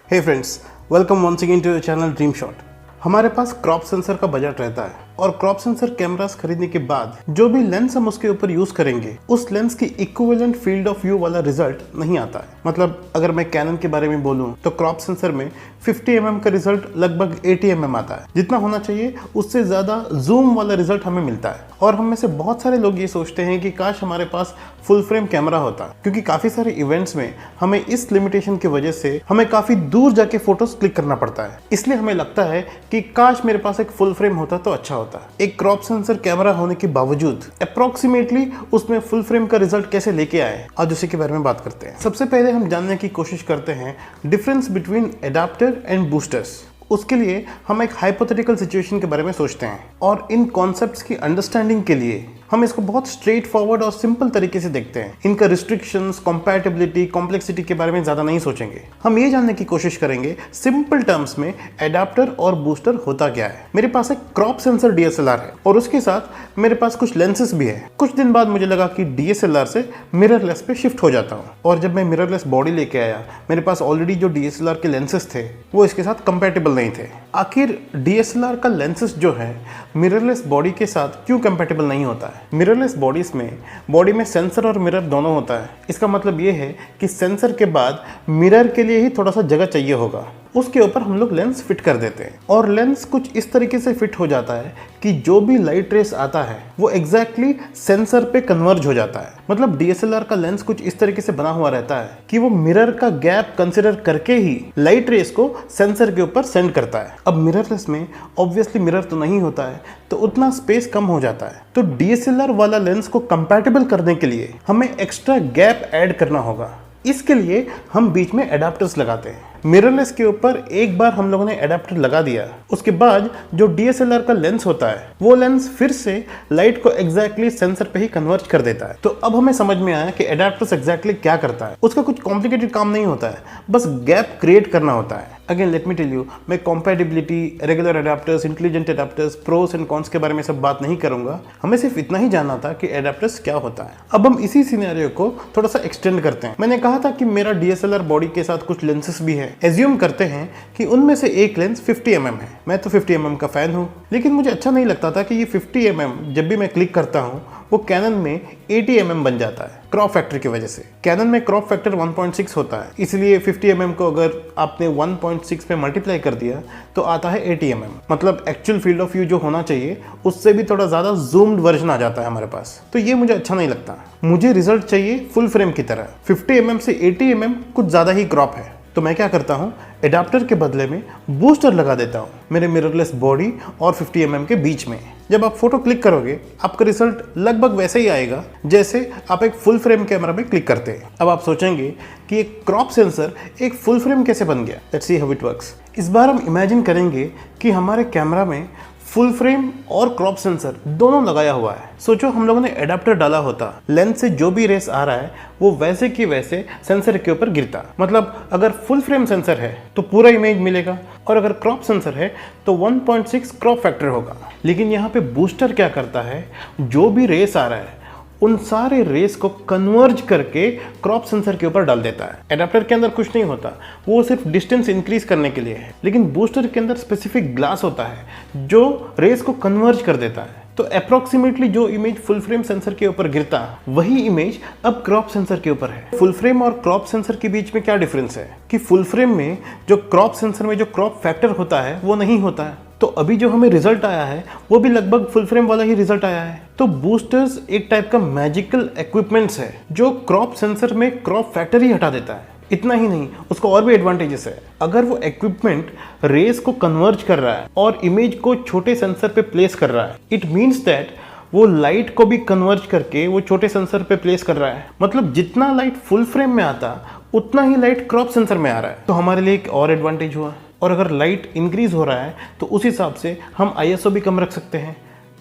Hey friends, welcome once again to your channel dream shot. हमारे पास crop sensor का budget रहता है और क्रॉप सेंसर कैमरास खरीदने के बाद जो भी लेंस हम उसके ऊपर यूज करेंगे उस लेंस की इक्विवेलेंट फील्ड ऑफ व्यू वाला रिजल्ट नहीं आता है। मतलब अगर मैं कैनन के बारे में बोलूं तो क्रॉप सेंसर में 50 mm का रिजल्ट लगभग 80 mm आता है। जितना होना चाहिए उससे ज्यादा जूम वाला रिजल्ट हमें मिलता है। और हम में से बहुत सारे लोग ये सोचते हैं कि काश हमारे पास फुल फ्रेम कैमरा होता, क्योंकि काफी सारे इवेंट्स में हमें इस लिमिटेशन की वजह से हमें काफी दूर जाके फोटोज क्लिक करना पड़ता है। इसलिए हमें लगता है कि काश मेरे पास एक फुल फ्रेम होता तो अच्छा होता। एक क्रॉप सेंसर कैमरा होने के बावजूद अप्रोक्सीमेटली उसमें फुल फ्रेम का रिजल्ट कैसे लेके आए, आज उसी के बारे में बात करते हैं। सबसे पहले हम जानने की कोशिश करते हैं difference between adapter and boosters. उसके लिए हम एक हाइपोथेटिकल सिचुएशन के बारे में सोचते हैं और इन कॉन्सेप्ट्स की अंडरस्टैंडिंग के लिए हम इसको बहुत स्ट्रेट फॉरवर्ड और सिंपल तरीके से देखते हैं। इनका रिस्ट्रिक्शंस, कंपैटिबिलिटी, कॉम्प्लेक्सिटी के बारे में ज़्यादा नहीं सोचेंगे। हम ये जानने की कोशिश करेंगे सिंपल टर्म्स में एडाप्टर और बूस्टर होता क्या है। मेरे पास एक क्रॉप सेंसर DSLR है और उसके साथ मेरे पास कुछ लेंसेज भी है। कुछ दिन बाद मुझे लगा कि DSLR से मिररलेस पे शिफ्ट हो जाता हूँ और जब मैं मिररलेस बॉडी लेके आया, मेरे पास ऑलरेडी जो DSLR के लेंसेज थे वो इसके साथ कंपैटिबल नहीं थे। आखिर DSLR का लेंसेज जो है मिररलेस बॉडी के साथ क्यों कंपैटिबल नहीं होता है? मिररलेस बॉडी में सेंसर और मिरर दोनों होता है। इसका मतलब ये है कि सेंसर के बाद मिरर के लिए ही थोड़ा सा जगह चाहिए होगा, उसके ऊपर हम लोग लेंस फिट कर देते हैं और लेंस कुछ इस तरीके से फिट हो जाता है कि जो भी लाइट रेस आता है वो एग्जैक्टली सेंसर पे कन्वर्ज हो जाता है। मतलब DSLR का लेंस कुछ इस तरीके से बना हुआ रहता है कि वो मिरर का गैप कंसिडर करके ही लाइट रेस को सेंसर के ऊपर सेंड करता है। अब मिररलेस में ऑब्वियसली मिरर तो नहीं होता है तो उतना स्पेस कम हो जाता है। तो DSLR वाला लेंस को कंपैटिबल करने के लिए हमें एक्स्ट्रा गैप ऐड करना होगा। इसके लिए हम बीच में एडाप्टर्स लगाते हैं। मिररलेस के ऊपर एक बार हम लोगों ने एडाप्टर लगा दिया, उसके बाद जो DSLR का लेंस होता है वो लेंस फिर से लाइट को एग्जैक्टली सेंसर पे ही कन्वर्ट कर देता है। तो अब हमें समझ में आया कि एडाप्टर्स एग्जैक्टली क्या करता है। उसका कुछ कॉम्प्लिकेटेड काम नहीं होता है, बस गैप क्रिएट करना होता है। Again let me tell you, मैं compatibility, regular adapters, intelligent adapters, pros and cons के बारे में सब बात नहीं करूंगा। हमें सिर्फ इतना ही जानना था कि एडाप्टर्स क्या होता है। अब हम इसी सिनेरियो को थोड़ा सा एक्सटेंड करते हैं। मैंने कहा था कि मेरा DSLR बॉडी के साथ कुछ लेंसेस भी है। एज्यूम करते हैं कि उनमें से एक लेंस 50 mm है। मैं तो 50 mm का फैन हूँ, लेकिन मुझे अच्छा नहीं लगता था कि ये 50 mm जब भी मैं क्लिक करता हूँ वो कैनन में 80 mm बन जाता है क्रॉप फैक्टर की वजह से। कैनन में क्रॉप फैक्टर 1.6 होता है, इसलिए 50 mm को अगर आपने 1.6 पे मल्टीप्लाई कर दिया तो आता है 80 mm। मतलब एक्चुअल फील्ड ऑफ व्यू जो होना चाहिए उससे भी थोड़ा ज़्यादा जूम्ड वर्जन आ जाता है हमारे पास। तो ये मुझे अच्छा नहीं लगता। मुझे रिजल्ट चाहिए फुल फ्रेम की तरह। 50 mm से 80 mm कुछ ज़्यादा ही क्रॉप है। तो मैं क्या करता हूँ, एडाप्टर के बदले में बूस्टर लगा देता हूँ मेरे मिररलेस बॉडी और 50 mm के बीच में। जब आप फोटो क्लिक करोगे आपका रिजल्ट लगभग वैसे ही आएगा जैसे आप एक फुल फ्रेम कैमरा में क्लिक करते हैं। अब आप सोचेंगे कि एक क्रॉप सेंसर एक फुल फ्रेम कैसे बन गया। Let's see how it works. इस बार हम इमेजिन करेंगे कि हमारे कैमरा में फुल फ्रेम और क्रॉप सेंसर दोनों लगाया हुआ है। सोचो हम लोगों ने एडाप्टर डाला होता, लेंस से जो भी रेस आ रहा है वो वैसे की वैसे सेंसर के ऊपर गिरता। मतलब अगर फुल फ्रेम सेंसर है तो पूरा इमेज मिलेगा और अगर क्रॉप सेंसर है तो 1.6 क्रॉप फैक्टर होगा। लेकिन यहाँ पे बूस्टर क्या करता है, जो भी रेस आ रहा है उन सारे रेस को कन्वर्ज करके क्रॉप सेंसर के ऊपर डाल देता है। एडाप्टर के अंदर कुछ नहीं होता, वो सिर्फ डिस्टेंस इंक्रीज करने के लिए है। लेकिन बूस्टर के अंदर स्पेसिफिक ग्लास होता है जो रेस को कन्वर्ज कर देता है। तो अप्रोक्सीमेटली जो इमेज फुल फ्रेम सेंसर के ऊपर गिरता वही इमेज अब क्रॉप सेंसर के ऊपर है। फुल फ्रेम और क्रॉप सेंसर के बीच में क्या डिफरेंस है कि फुल फ्रेम में जो क्रॉप सेंसर में जो क्रॉप फैक्टर होता है वो नहीं होता है। तो अभी जो हमें रिजल्ट आया है वो भी लगभग फुल फ्रेम वाला ही रिजल्ट आया है। तो बूस्टर्स एक टाइप का मैजिकल इक्विपमेंट्स है जो क्रॉप सेंसर में क्रॉप फैक्टर ही हटा देता है। इतना ही नहीं, उसको और भी एडवांटेजेस है। अगर वो इक्विपमेंट रेस को कन्वर्ज कर रहा है और इमेज को छोटे सेंसर पे प्लेस कर रहा है, इट मीन्स दैट वो लाइट को भी कन्वर्ज करके वो छोटे सेंसर पे प्लेस कर रहा है। मतलब जितना लाइट फुल फ्रेम में आता उतना ही लाइट क्रॉप सेंसर में आ रहा है। तो हमारे लिए एक और एडवांटेज हुआ। और अगर लाइट इंक्रीज हो रहा है तो उस हिसाब से हम ISO भी कम रख सकते हैं।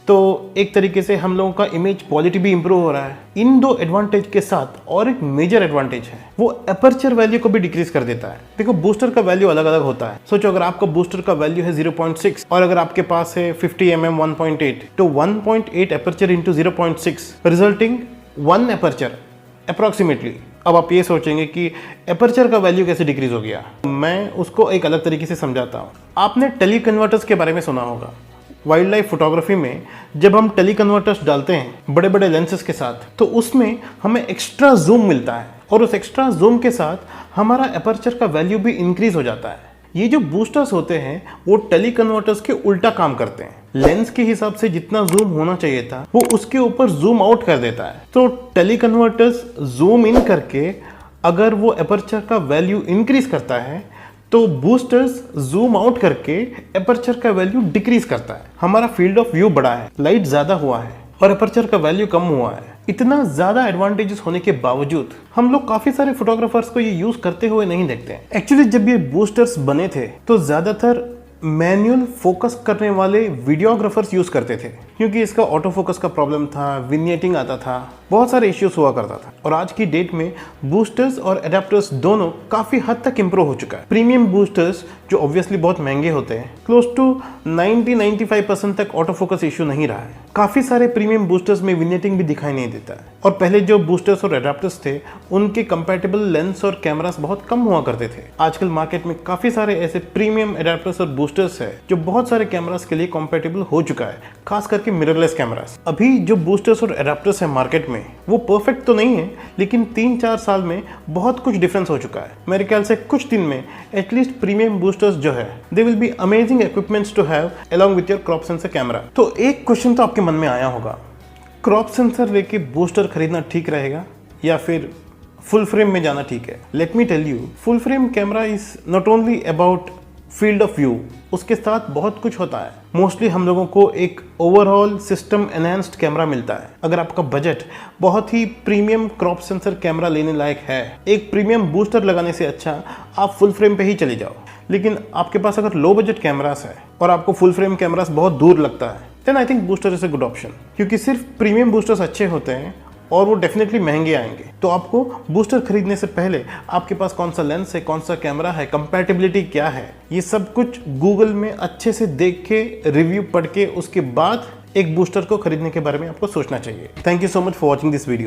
तो एक तरीके से हम लोगों का इमेज क्वालिटी भी इंप्रूव हो रहा है। इन दो एडवांटेज के साथ और एक मेजर एडवांटेज है, वो अपर्चर वैल्यू को भी डिक्रीज कर देता है। देखो बूस्टर का वैल्यू अलग अलग होता है। सोचो अगर आपका बूस्टर का वैल्यू है 0.6 और अगर आपके पास है 50 mm 1.8, तो 1.8 aperture into 0.6 resulting 1 aperture approximately अब आप ये सोचेंगे कि एपर्चर का वैल्यू कैसे डिक्रीज हो गया। मैं उसको एक अलग तरीके से समझाता हूँ। आपने टेली कन्वर्टर्स के बारे में सुना होगा। वाइल्ड लाइफ फोटोग्राफी में जब हम टेली कन्वर्टर्स डालते हैं बड़े बड़े लेंसेज के साथ, तो उसमें हमें एक्स्ट्रा जूम मिलता है और उस एक्स्ट्रा जूम के साथ हमारा एपर्चर का वैल्यू भी इंक्रीज हो जाता है। ये जो बूस्टर्स होते हैं वो टेली कन्वर्टर्स के उल्टा काम करते हैं। लेंस के हिसाब से जितना जूम होना चाहिए था वो उसके ऊपर जूम आउट कर देता है। तो टेली कन्वर्टर्स जूम इन करके अगर वो एपर्चर का वैल्यू इंक्रीज करता है तो बूस्टर्स जूम आउट करके एपर्चर का वैल्यू डिक्रीज करता है। हमारा फील्ड ऑफ व्यू बढ़ा है, लाइट ज्यादा हुआ है और एपर्चर का वैल्यू कम हुआ है। इतना ज्यादा एडवांटेजेस होने के बावजूद हम लोग काफी सारे फोटोग्राफर्स को ये यूज करते हुए नहीं देखते हैं। एक्चुअली जब ये बूस्टर्स बने थे तो ज्यादातर मैनुअल फोकस करने वाले वीडियोग्राफर्स यूज करते थे, क्योंकि इसका ऑटो फोकस का प्रॉब्लम था, विनियटिंग आता था, बहुत सारे इश्यूज हुआ करता था। और आज की डेट में बूस्टर्स और एडेप्टर्स दोनों काफी हद तक इंप्रूव हो चुका है। प्रीमियम बूस्टर्स जो ऑब्वियसली बहुत महंगे होते हैं, क्लोज टू 90-95% तक ऑटो फोकस इश्यू नहीं रहा है। काफी सारे प्रीमियम बूस्टर्स में विनियटिंग भी दिखाई नहीं देता है। और पहले जो बूस्टर्स और एडेप्टर्स थे उनके कंपैटिबल लेंस और कैमरास बहुत कम हुआ करते थे। आजकल मार्केट में काफी सारे ऐसे प्रीमियम एडेप्टर्स और बूस्टर्स है जो बहुत सारे कैमरास के लिए कंपैटिबल हो चुका है, खास करके मिररलेस कैमरास। अभी जो बूस्टर्स और एडेप्टर्स है मार्केट में वो परफेक्ट तो नहीं है, लेकिन 3-4 साल में बहुत कुछ डिफरेंस हो चुका है। मेरे ख्याल से कुछ दिन में एटलीस्ट प्रीमियम बूस्टर्स जो है they will be amazing equipments to have along with your crop sensor camera. तो एक क्वेश्चन तो आपके मन में आया होगा, क्रॉप सेंसर लेके बूस्टर खरीदना ठीक रहेगा या फिर फुल फ्रेम में जाना ठीक है? Let me tell you, full frame camera is not only about field of view, उसके साथ बहुत कुछ होता है। मोस्टली हम लोगों को एक ओवरऑल सिस्टम एनहांस्ड कैमरा मिलता है। अगर आपका बजट बहुत ही प्रीमियम क्रॉप सेंसर कैमरा लेने लायक है, एक प्रीमियम बूस्टर लगाने से अच्छा आप फुल फ्रेम पे ही चले जाओ। लेकिन आपके पास अगर लो बजट कैमरास है और आपको फुल फ्रेम कैमरास बहुत दूर लगता है, then I think booster is a good option, क्योंकि सिर्फ प्रीमियम बूस्टर्स अच्छे होते हैं और वो डेफिनेटली महंगे आएंगे। तो आपको बूस्टर खरीदने से पहले आपके पास कौन सा लेंस है, कौन सा कैमरा है, कंपैटिबिलिटी क्या है, ये सब कुछ गूगल में अच्छे से देख के, रिव्यू पढ़ के, उसके बाद एक बूस्टर को खरीदने के बारे में आपको सोचना चाहिए। Thank you so much for watching this video.